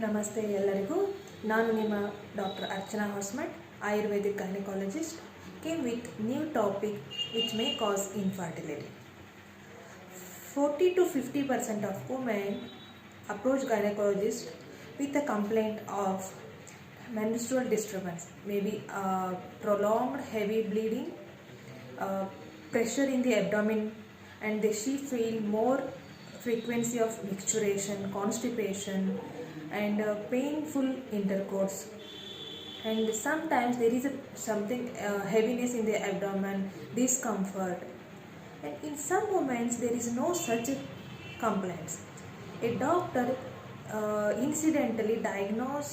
ನಮಸ್ತೆ ಎಲ್ಲರಿಗೂ. ನಾನು ನಿಮ್ಮ doctor Archana Hosmath, ayurvedic gynaecologist, came with new topic which may cause infertility. 40 to 50% of women approach gynecologist with a complaint of menstrual disturbance, maybe prolonged heavy bleeding, pressure in the abdomen, and she feel more frequency of micturition, constipation, and painful intercourse, and sometimes there is something heaviness in the abdomen, discomfort, and in some moments there is no such complaints. A doctor incidentally diagnose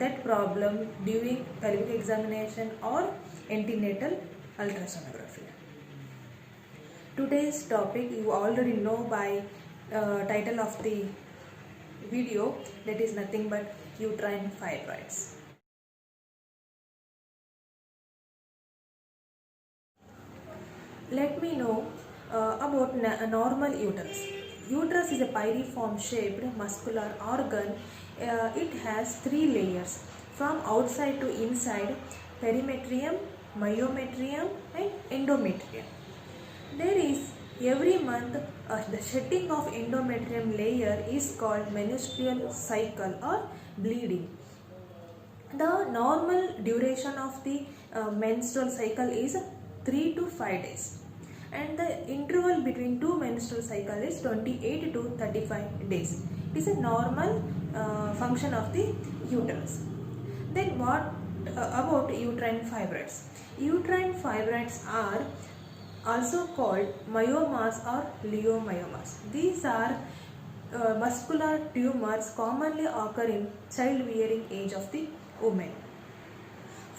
that problem during pelvic examination or antenatal ultrasonography. Today's topic you already know by title of the video, that is nothing but uterine fibroids. Let me know about a normal uterus. Uterus is a pyriform shaped muscular organ. It has 3 layers from outside to inside: perimetrium, myometrium, and endometrium. There is every month the shedding of endometrium layer is called menstrual cycle or bleeding. The normal duration of the menstrual cycle is 3 to 5 days, and the interval between two menstrual cycle is 28 to 35 days. It is a normal function of the uterus. Then what about uterine fibroids? Uterine fibroids are also called myomas or leiomyomas. These are muscular tumors commonly occur in childbearing age of the woman.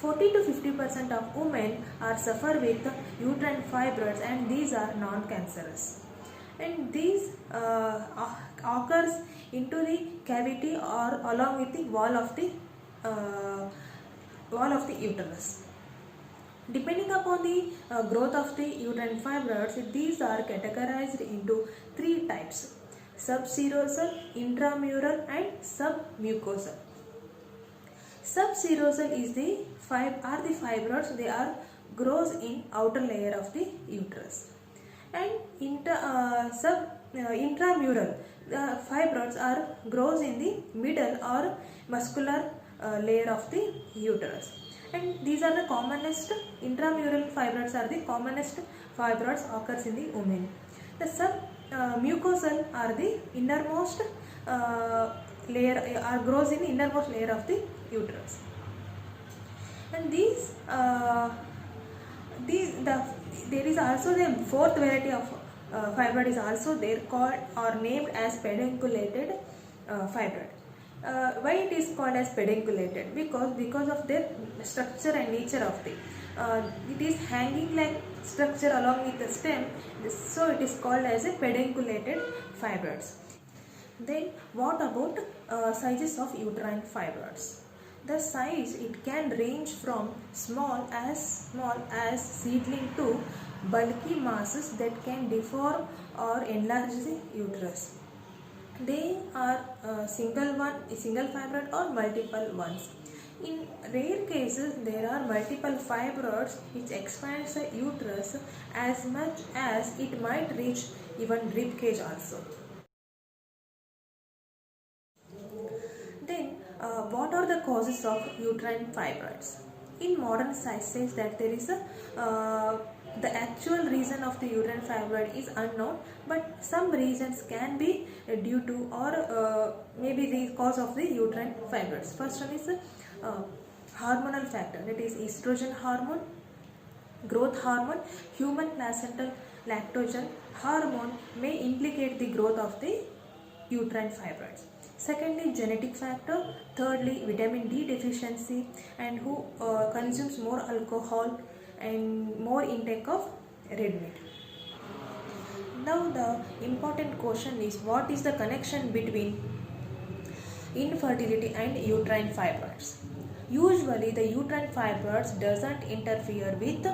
40 to 50% of women are suffer with uterine fibroids, and these are non-cancerous, and these occurs into the cavity or along with the wall of the uterus. Depending upon the growth of the uterine fibroids, these are categorized into 3 types: subserosal, intramural, and submucosal. Subserosal is the fibroids. They are grows in outer layer of the uterus, and intramural fibroids are grows in the middle or muscular layer of the uterus, and these are the commonest. Intramural fibroids are the commonest fibroids occurs in the women. The submucosal are the innermost layer, grows in the innermost layer of the uterus, and there is also the 4th variety of fibroid is also there, called or named as pedunculated fibroid. Why it is called as pedunculated? Because of their structure and nature of the it is hanging like structure along with the stem, so it is called as a pedunculated fibroids. Then what about sizes of uterine fibroids? The size, it can range from small as seedling to bulky masses that can deform or enlarge the uterus. They are single fibroid or multiple ones. In rare cases, there are multiple fibroids which expands the uterus as much as it might reach even rib cage also. Then what are the causes of uterine fibroids? In modern science says that there is the actual reason of the uterine fibroid is unknown, but some reasons can be due to or maybe the cause of the uterine fibroids. First one is hormonal factor, that is estrogen hormone, growth hormone, human placental lactogen hormone may implicate the growth of the uterine fibroids. Secondly, genetic factor. Thirdly, vitamin D deficiency, and who consumes more alcohol and more intake of red meat. Now the important question is, what is the connection between infertility and uterine fibroids? Usually the uterine fibroids doesn't interfere with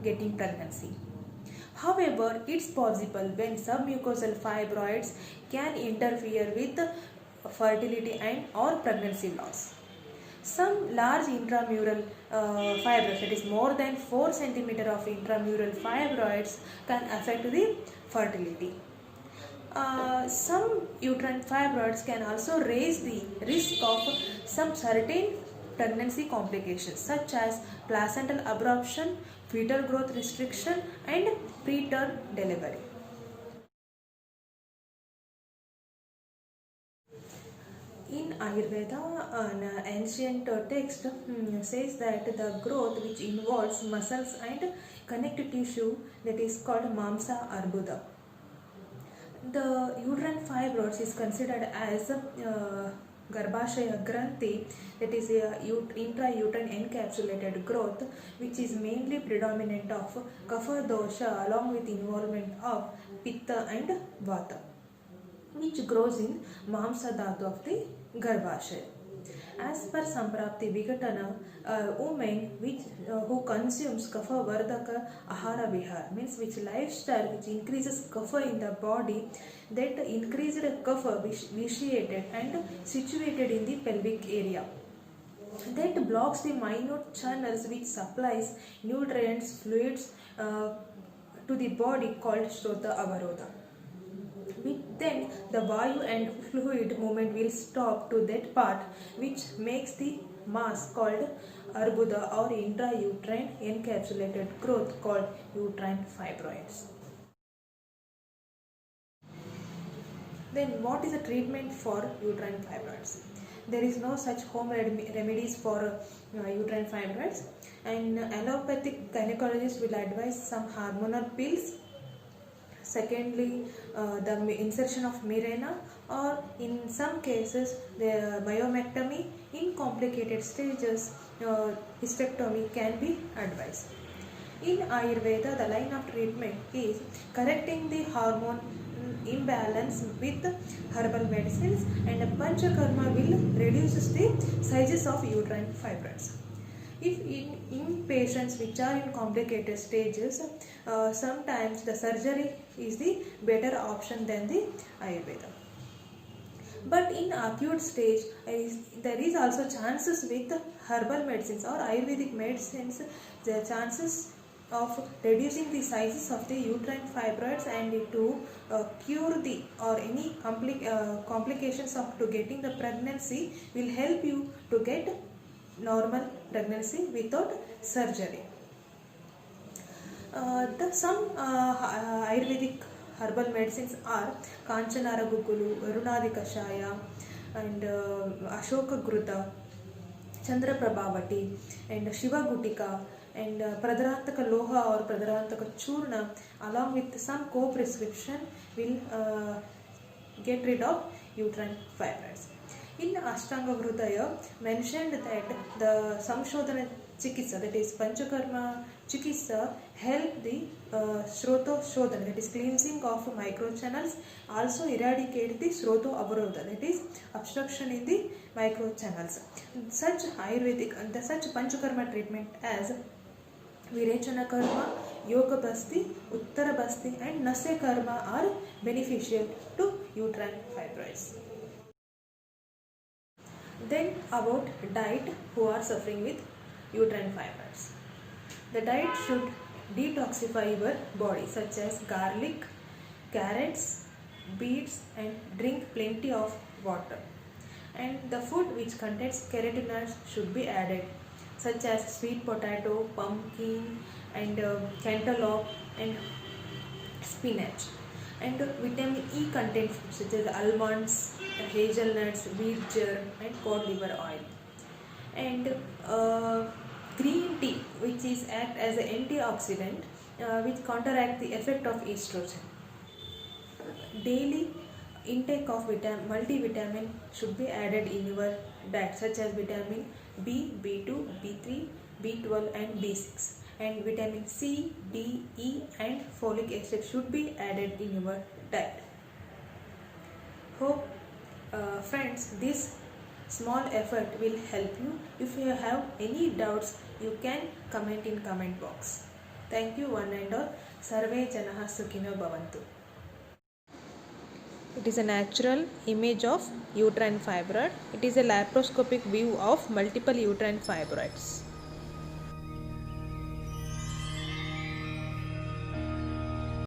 getting pregnancy. However, it's possible when submucosal fibroids can interfere with fertility and or pregnancy loss. Some large intramural fibroids, that is more than 4 centimeter of intramural fibroids, can affect the fertility. Some uterine fibroids can also raise the risk of some certain pregnancy complications such as placental abruption, fetal growth restriction, and preterm delivery. In Ayurveda, an ancient text says that the growth which involves muscles and connective tissue, that is called Mamsa Arbuda. The uterine fibroids is considered as Garbhashaya Granthi, that is a intrauterine encapsulated growth which is mainly predominant of Kapha dosha along with involvement of Pitta and Vata, which grows in Mamsa Dhatu of the Garbhashaya. As per Samprapti Vigatana, a woman who consumes Kapha Vardaka Ahara Vihar, means which lifestyle which increases Kapha in the body, that increased Kapha vitiated and situated in the pelvic area, that blocks the minute channels which supplies nutrients, fluids to the body called Shrota Avarodha. Then the Vayu and fluid movement will stop to that part which makes the mass called Arbuda or intrauterine encapsulated growth called uterine fibroids. Then what is the treatment for uterine fibroids? There is no such home remedies for uterine fibroids, and allopathic gynecologists will advise some hormonal pills. Secondly, the insertion of Mirena, or in some cases the myomectomy. In complicated stages, hysterectomy can be advised. In Ayurveda, the line of treatment is correcting the hormone imbalance with herbal medicines, and Panchakarma will reduce the sizes of uterine fibroids. If in patients which are in complicated stages, sometimes the surgery is the better option than the Ayurveda. But in acute stage, there is also chances with herbal medicines or Ayurvedic medicines, the chances of reducing the sizes of the uterine fibroids and to cure the or any complications of to getting the pregnancy will help you to get normal pregnancy without surgery. Some Ayurvedic herbal medicines are Kanchanara Gugulu, Varunadi Kashaya, and Ashoka Gruta, Chandra Prabhavati, and Shiva Gutika, and Pradarantaka Loha or Pradarantaka Churna, along with some co-prescription, will get rid of uterine fibroids. In Ashtanga Hrudaya mentioned that the Samshodhana Chikitsa, that is Panchakarma Chikitsa, help the Shroto Shodhana, that is cleansing of microchannels, also eradicate the Shroto Avarodha, that is obstruction in the microchannels. Such Ayurvedic, such Panchakarma treatment as Virechana Karma, Yoga Basti, Uttara Basti, and Nasya Karma are beneficial to uterine fibroids. Then about diet who are suffering with uterine fibroids. The diet should detoxify your body, such as garlic, carrots, beets, and drink plenty of water. And the food which contains carotenoids should be added, such as sweet potato, pumpkin, and cantaloupe, and spinach. And vitamin E content foods such as almonds, hazelnuts, wheat germ, and cod liver oil. And green tea, which is act as an antioxidant, which counteract the effect of estrogen. Daily intake of multivitamin should be added in your diet, such as vitamin B, B2, B3, B12, and B6. And vitamin C, D, E, and folic acid should be added in your diet. Hope friends, this small effort will help you. If you have any doubts, you can comment in comment box. Thank you one and all. Sarve Janaha Sukhino Bhavantu. It is a natural image of uterine fibroid. It is a laparoscopic view of multiple uterine fibroids.